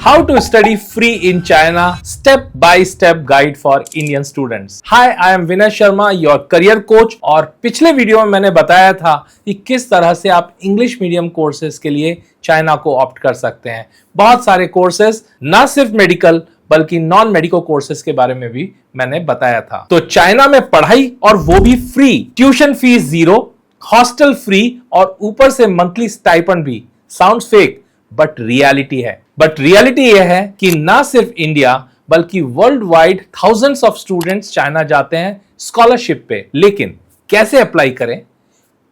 How to study free in China, step-by-step guide for Indian students. Hi, I am Vinay Sharma, your career coach. और पिछले video में मैंने बताया था कि किस तरह से आप इंग्लिश मीडियम कोर्सेज के लिए चाइना को ऑप्ट कर सकते हैं। बहुत सारे कोर्सेज, ना सिर्फ मेडिकल बल्कि नॉन मेडिकल कोर्सेज के बारे में भी मैंने बताया था। तो चाइना में पढ़ाई और वो भी free, tuition fees 0, hostel free और ऊपर से मंथली स्टाइपेंड भी। साउंड्स फेक बट रियलिटी है। बट रियलिटी यह है कि ना सिर्फ इंडिया बल्कि world wide thousands of students China जाते हैं स्कॉलरशिप पे। लेकिन कैसे अप्लाई करें,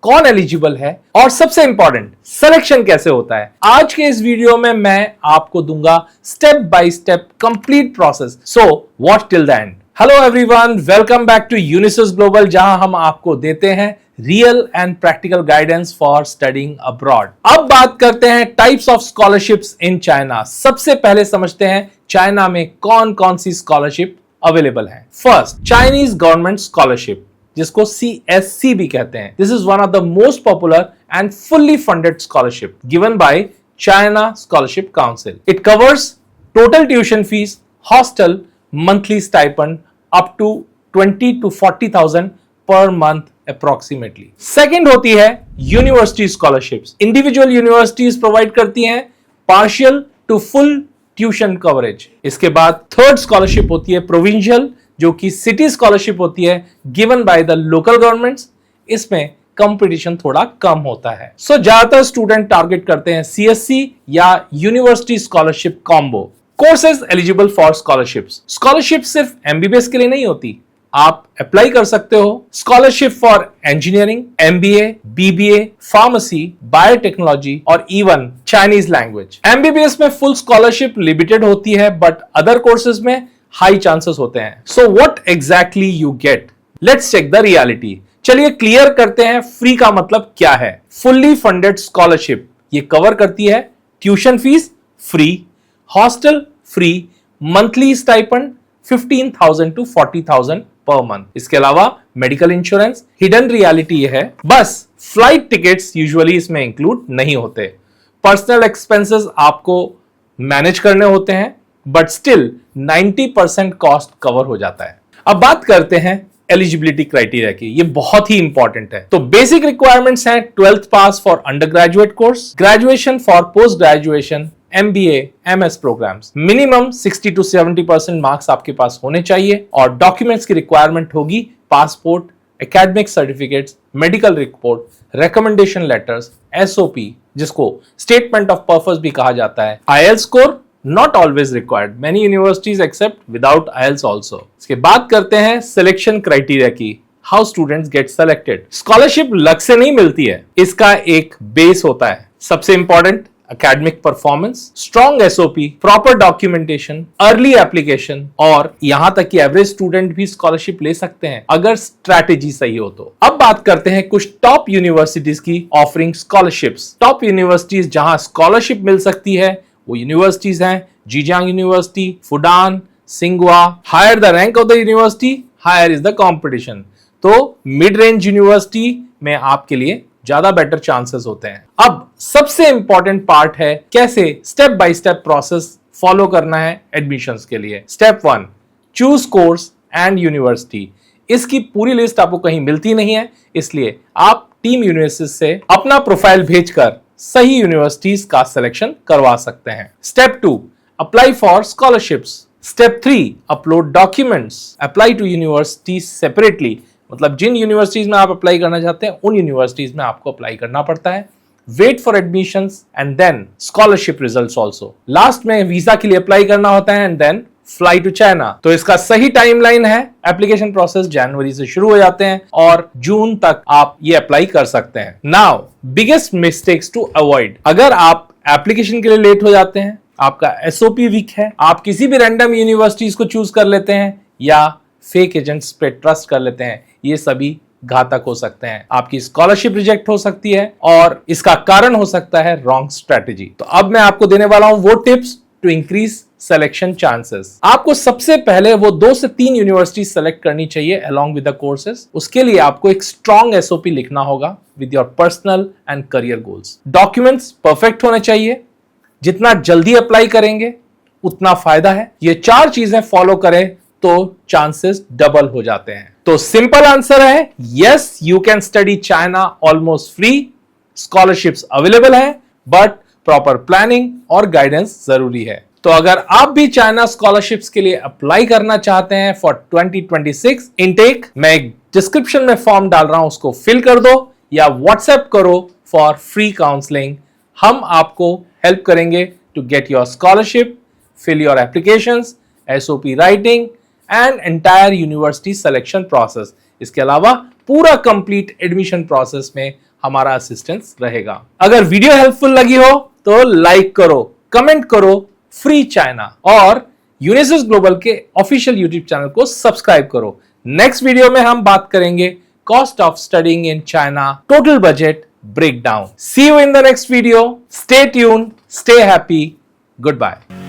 कौन एलिजिबल है और सबसे इंपॉर्टेंट सिलेक्शन कैसे होता है, आज के इस वीडियो में मैं आपको दूंगा step by step complete process. So watch till the end. Hello everyone, welcome back to Unisys Global, जहां हम आपको देते हैं real and practical guidance for studying abroad. अब बात करते हैं types of scholarships in China. सबसे पहले समझते हैं चाइना में कौन कौन सी स्कॉलरशिप अवेलेबल है। फर्स्ट, चाइनीज गवर्नमेंट स्कॉलरशिप, जिसको CSC भी कहते हैं। This is one of the most popular and fully funded scholarship given by China scholarship council. It covers total tuition fees, hostel, monthly stipend up to 20 to 40,000 per month approximately. Second होती है university scholarships. Individual universities provide करती हैं partial two full tuition coverage. इसके बाद third scholarship होती है provincial, जो कि सिटी स्कॉलरशिप होती है given by the local governments. इसमें कंपटीशन थोड़ा कम होता है। सो ज्यादातर स्टूडेंट टारगेट करते हैं CSC या university scholarship combo. Courses eligible for scholarships. Scholarship सिर्फ MBBS के लिए नहीं होती, आप अप्लाई कर सकते हो scholarship for engineering, MBA, BBA, pharmacy, biotechnology और इवन चाइनीज लैंग्वेज। MBBS में फुल स्कॉलरशिप लिमिटेड होती है, बट अदर कोर्सेज में हाई चांसेस होते हैं। So what exactly you get, let's check the reality. चलिए क्लियर करते हैं फ्री का मतलब क्या है। फुल्ली फंडेड स्कॉलरशिप ये कवर करती है tuition fees free, hostel free, monthly stipend 15,000 to 40,000 per month. इसके अलावा मेडिकल इंश्योरेंस। हिडन रियलिटी ये है, बस फ्लाइट टिकट्स यूजुअली इसमें इंक्लूड नहीं होते। पर्सनल एक्सपेंसेस आपको मैनेज करने होते हैं, बट स्टिल 90% कॉस्ट कवर हो जाता है। अब बात करते हैं एलिजिबिलिटी क्राइटेरिया की। ये बहुत ही इंपॉर्टेंट है। तो बेसिक रिक्वायरमेंट्स हैं 12th pass for undergraduate course, graduation for post graduation, MBA, MS programmes. Minimum 60 to 70% marks आपके पास होने चाहिए और डॉक्यूमेंट्स की रिक्वायरमेंट होगी passport, academic certificates, medical report, recommendation letters, SOP, जिसको स्टेटमेंट ऑफ पर्पस भी कहा जाता है। IELTS score not always required, many universities accept without IELTS also. इसके बाद करते हैं सिलेक्शन क्राइटेरिया की। How students get selected. Scholarship luck से नहीं मिलती है, इसका एक बेस होता है। सबसे important academic performance, strong SOP, proper documentation, early application और यहां तक कि एवरेज स्टूडेंट भी स्कॉलरशिप ले सकते हैं अगर स्ट्रैटेजी सही हो तो। अब बात करते हैं कुछ टॉप यूनिवर्सिटीज की ऑफरिंग स्कॉलरशिप्स। टॉप यूनिवर्सिटीज जहां स्कॉलरशिप मिल सकती है वो यूनिवर्सिटीज हैं जीजियांग यूनिवर्सिटी, फुडान, सिंगवा। Higher the rank of the university, higher is the competition. तो मिड रेंज यूनिवर्सिटी में आपके लिए ज्यादा बेटर चांसेस होते हैं। अब सबसे इंपॉर्टेंट पार्ट है कैसे step by step process follow करना है एडमिशंस के लिए। Step 1, choose course and university. इसकी पूरी लिस्ट आपको कहीं मिलती नहीं है, इसलिए आप टीम यूनिवर्सिटीज से अपना प्रोफाइल भेजकर सही यूनिवर्सिटीज का सिलेक्शन करवा सकते हैं। Step 2, apply for scholarships. Step 3, upload documents. Apply to universities separately, मतलब जिन यूनिवर्सिटीज में आप अप्लाई करना चाहते हैं उन यूनिवर्सिटीज में आपको अप्लाई करना पड़ता है। Wait for admissions and then scholarship results also. Last में वीजा के लिए अप्लाई करना होता है and then fly to China. तो इसका सही टाइमलाइन है, एप्लीकेशन प्रोसेस जनवरी से शुरू हो जाते हैं और जून तक आप ये अप्लाई कर सकते हैं। Now biggest mistakes to avoid. अगर आप एप्लीकेशन के लिए लेट हो जाते हैं, आपका SOP वीक है, आप किसी भी रैंडम यूनिवर्सिटीज को चूज कर लेते हैं या फेक एजेंट्स पे ट्रस्ट कर लेते हैं, ये सभी घातक हो सकते हैं। आपकी स्कॉलरशिप रिजेक्ट हो सकती है और इसका कारण हो सकता है रॉन्ग स्ट्रेटेजी। तो अब मैं आपको देने वाला हूं वो tips to increase selection chances. आपको सबसे पहले वो 2 से 3 यूनिवर्सिटी सेलेक्ट करनी चाहिए अलोंग विद द कोर्सेज। उसके लिए आपको एक स्ट्रॉन्ग SOP लिखना होगा with your personal and career goals. Documents perfect होने चाहिए। जितना जल्दी अप्लाई करेंगे उतना फायदा है। ये 4 चीजें फॉलो करें तो चांसेस डबल हो जाते हैं। तो सिंपल आंसर है yes, you can study China almost free. Scholarships available है, बट प्रॉपर प्लानिंग और गाइडेंस जरूरी है। तो अगर आप भी चाइना स्कॉलरशिप्स के लिए अप्लाई करना चाहते हैं फॉर 2026 इनटेक, मैं एक डिस्क्रिप्शन में फॉर्म डाल रहा हूं, उसको फिल कर दो या व्हाट्सएप करो फॉर फ्री काउंसलिंग। हम आपको हेल्प करेंगे to get your scholarship, fill your applications, SOP writing and entire university selection process। इसके अलावा पूरा कंप्लीट एडमिशन प्रोसेस में हमारा असिस्टेंस रहेगा। अगर वीडियो हेल्पफुल लगी हो तो लाइक करो, कमेंट करो, फ्री चाइना और यूनिसिस ग्लोबल के ऑफिशियल यूट्यूब चैनल को सब्सक्राइब करो। नेक्स्ट वीडियो में हम बात करेंगे cost of studying in China, total budget breakdown. See you in the next video. Stay tuned, stay happy, good bye.